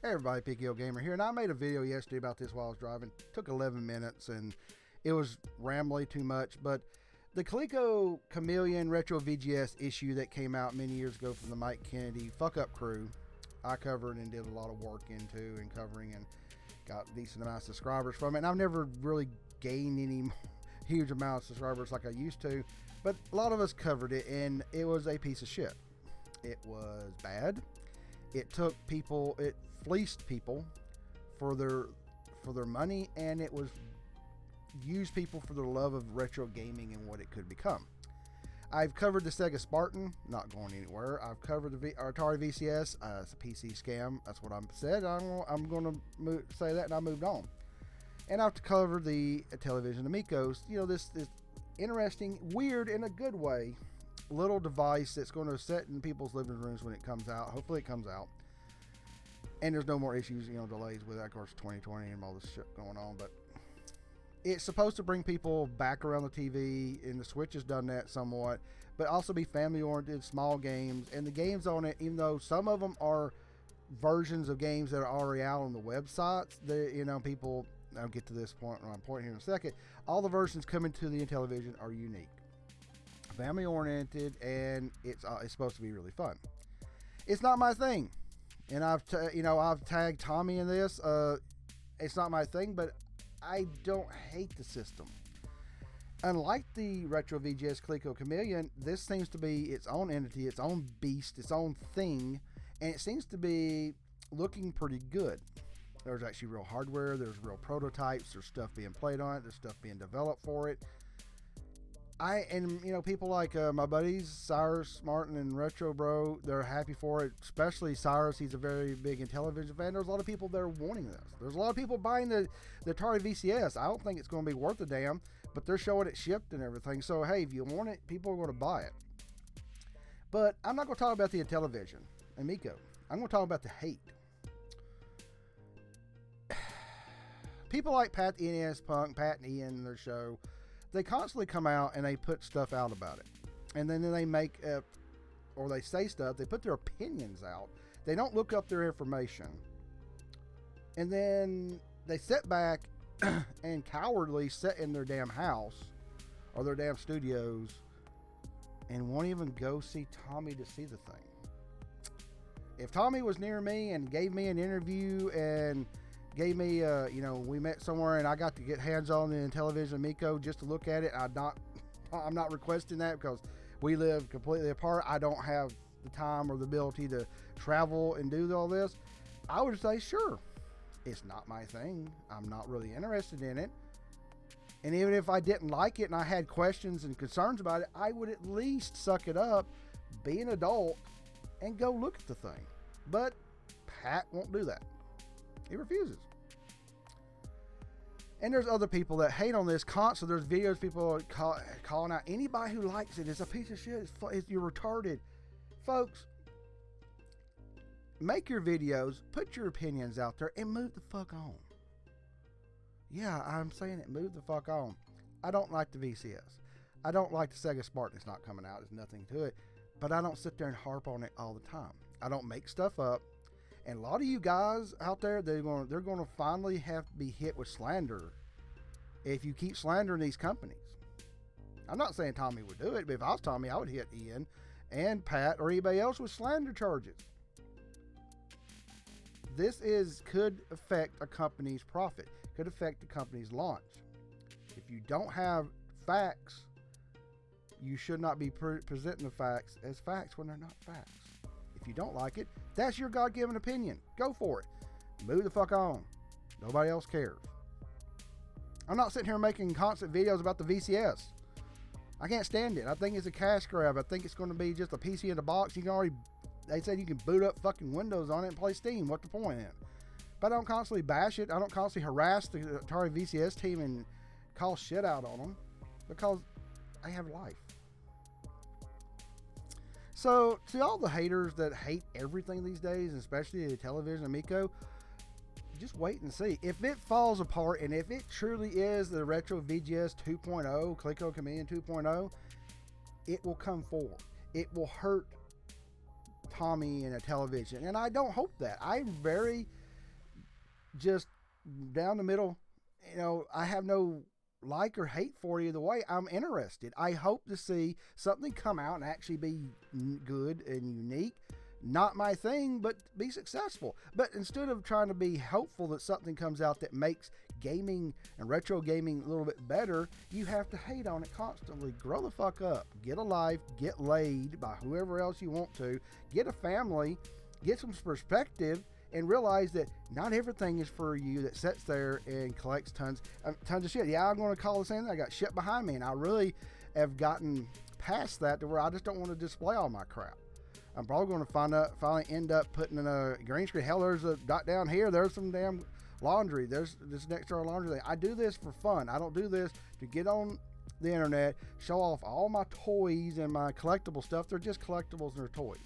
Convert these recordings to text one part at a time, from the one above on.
Hey everybody, PKO Gamer here, and I made a video yesterday about this while I was driving. It took 11 minutes, and it was rambly too much, but the Coleco Chameleon Retro VGS issue that came out many years ago from the Mike Kennedy Fuck Up crew, I covered and did a lot of work into and covering and got a decent amount of subscribers from it, and I've never really gained any huge amount of subscribers like I used to, but a lot of us covered it, and it was a piece of shit. It was bad. It took people, it fleeced people for their money, and it was used people for their love of retro gaming and what it could become. I've covered the Sega Spartan, not going anywhere. I've covered the Atari VCS, it's a PC scam. That's what I said. I'm going to say that, and I moved on. And I've covered the Intellivision Amico. You know, this interesting, weird in a good way, little device that's going to sit in people's living rooms when it comes out. Hopefully it comes out and there's no more issues, delays with that. Of course, 2020 and all this shit going on, but it's supposed to bring people back around the TV, and the Switch has done that somewhat, but also be family oriented, small games. And the games on it, even though some of them are versions of games that are already out on the websites, people, I'll get to this point when I'm pointing here in a second, all the versions coming to the Intellivision are unique, family oriented, and it's supposed to be really fun. It's not my thing, and I've tagged Tommy in this. It's not my thing, but I don't hate the system. Unlike the Retro VGS Coleco Chameleon, this seems to be its own entity, its own beast, its own thing, and it seems to be looking pretty good. There's actually real hardware, there's real prototypes, there's stuff being played on it, there's stuff being developed for it. People like my buddies Cyrus, Martin, and Retro Bro, they're happy for it. Especially Cyrus, he's a very big Intellivision fan. There's a lot of people that are wanting this. There's a lot of people buying the Atari VCS. I don't think it's going to be worth a damn, but they're showing it shipped and everything. So hey, if you want it, people are going to buy it. But I'm not going to talk about the Intellivision Amico. I'm going to talk about the hate. People like Pat the NES Punk, Pat and Ian, their show, they constantly come out and they put stuff out about it. And then they make or they say stuff, they put their opinions out. They don't look up their information. And then they sit back and cowardly sit in their damn house or their damn studios and won't even go see Tommy to see the thing. If Tommy was near me and gave me an interview and gave me, we met somewhere and I got to get hands on the Intellivision Amico just to look at it, I'm not requesting that because we live completely apart. I don't have the time or the ability to travel and do all this. I would say, sure, it's not my thing. I'm not really interested in it. And even if I didn't like it and I had questions and concerns about it, I would at least suck it up, be an adult, and go look at the thing. But Pat won't do that. He refuses. And there's other people that hate on this constantly. There's videos people calling out anybody who likes it. It's a piece of shit. You're retarded. Folks, make your videos, put your opinions out there, and move the fuck on. Yeah, I'm saying it. Move the fuck on. I don't like the VCS. I don't like the Sega Spartan. It's not coming out. There's nothing to it. But I don't sit there and harp on it all the time. I don't make stuff up. And a lot of you guys out there, they're going to finally have to be hit with slander if you keep slandering these companies. I'm not saying Tommy would do it, but if I was Tommy, I would hit Ian and Pat or anybody else with slander charges. This could affect a company's profit, could affect the company's launch. If you don't have facts, you should not be presenting the facts as facts when they're not facts. If you don't like it, that's your God-given opinion. Go for it. Move the fuck on. Nobody else cares. I'm not sitting here making constant videos about the VCS. I can't stand it. I think it's a cash grab. I think it's going to be just a PC in a box. They said you can boot up fucking Windows on it and play Steam. What's the point in it? But I don't constantly bash it. I don't constantly harass the Atari VCS team and call shit out on them because I have life. So, to all the haters that hate everything these days, especially the Intellivision Amico, just wait and see. If it falls apart and if it truly is the Retro VGS 2.0, Coleco Chameleon 2.0, it will come forward. It will hurt Tommy and Intellivision, and I don't hope that. I'm very just down the middle. I have no like or hate for it either way. I'm interested. I hope to see something come out and actually be good and unique. Not my thing, but be successful. But instead of trying to be hopeful that something comes out that makes gaming and retro gaming a little bit better, you have to hate on it constantly. Grow the fuck up. Get a life. Get laid by whoever else you want to. Get a family. Get some perspective. And realize that not everything is for you that sits there and collects tons of shit. Yeah, I'm going to call the same thing. I got shit behind me, and I really have gotten past that to where I just don't want to display all my crap. I'm probably going to finally end up putting in a green screen. Hell, there's a dot down here. There's some damn laundry. There's this next to our laundry thing. I do this for fun. I don't do this to get on the internet, show off all my toys and my collectible stuff. They're just collectibles and they're toys.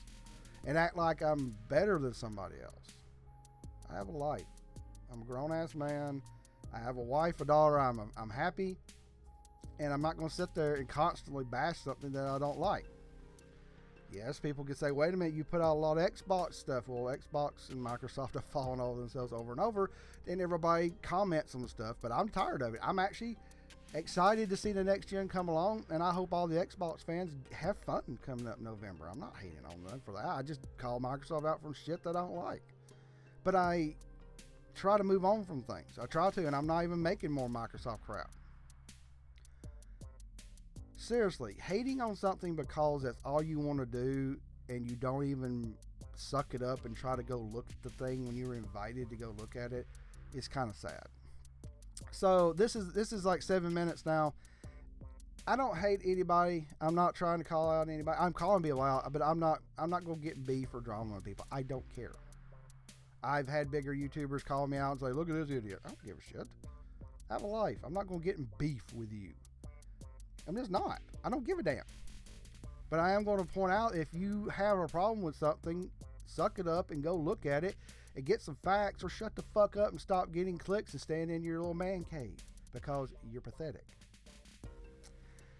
And act like I'm better than somebody else. I have a life. I'm a grown-ass man. I have a wife, a daughter. I'm happy. And I'm not going to sit there and constantly bash something that I don't like. Yes, people can say, wait a minute, you put out a lot of Xbox stuff. Well, Xbox and Microsoft have fallen over themselves over and over. And everybody comments on the stuff. But I'm tired of it. I'm actually excited to see the next gen come along. And I hope all the Xbox fans have fun coming up in November. I'm not hating on them for that. I just call Microsoft out from shit that I don't like. But I try to move on from things. I try to, and I'm not even making more Microsoft crap. Seriously, hating on something because that's all you want to do and you don't even suck it up and try to go look at the thing when you were invited to go look at it is kind of sad. So this is like 7 minutes now. I don't hate anybody. I'm not trying to call out anybody. I'm calling people out, but I'm not going to get beef or drama with people. I don't care. I've had bigger YouTubers call me out and say, look at this idiot. I don't give a shit. I have a life. I'm not going to get in beef with you. I'm just not. I don't give a damn. But I am going to point out, if you have a problem with something, suck it up and go look at it and get some facts, or shut the fuck up and stop getting clicks and stand in your little man cave because you're pathetic.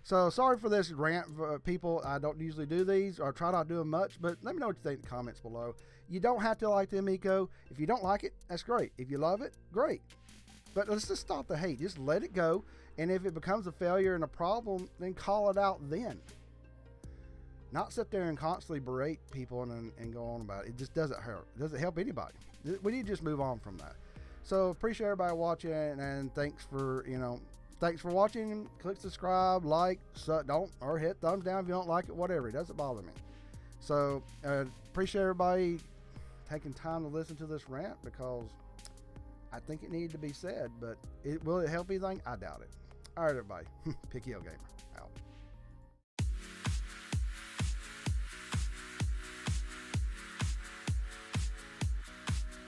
So sorry for this rant, people. I don't usually do these, or I try not to do them much, but let me know what you think in the comments below. You don't have to like the Amico. If you don't like it, that's great. If you love it, great. But let's just stop the hate. Just let it go. And if it becomes a failure and a problem, then call it out then. Not sit there and constantly berate people and go on about it. It just doesn't hurt. It doesn't help anybody. We need to just move on from that. So appreciate everybody watching, and thanks for watching. Click subscribe, like, or hit thumbs down if you don't like it, whatever. It doesn't bother me. So appreciate everybody taking time to listen to this rant, because I think it needed to be said, but will it help anything? I doubt it. All right, everybody. Picky Gamer.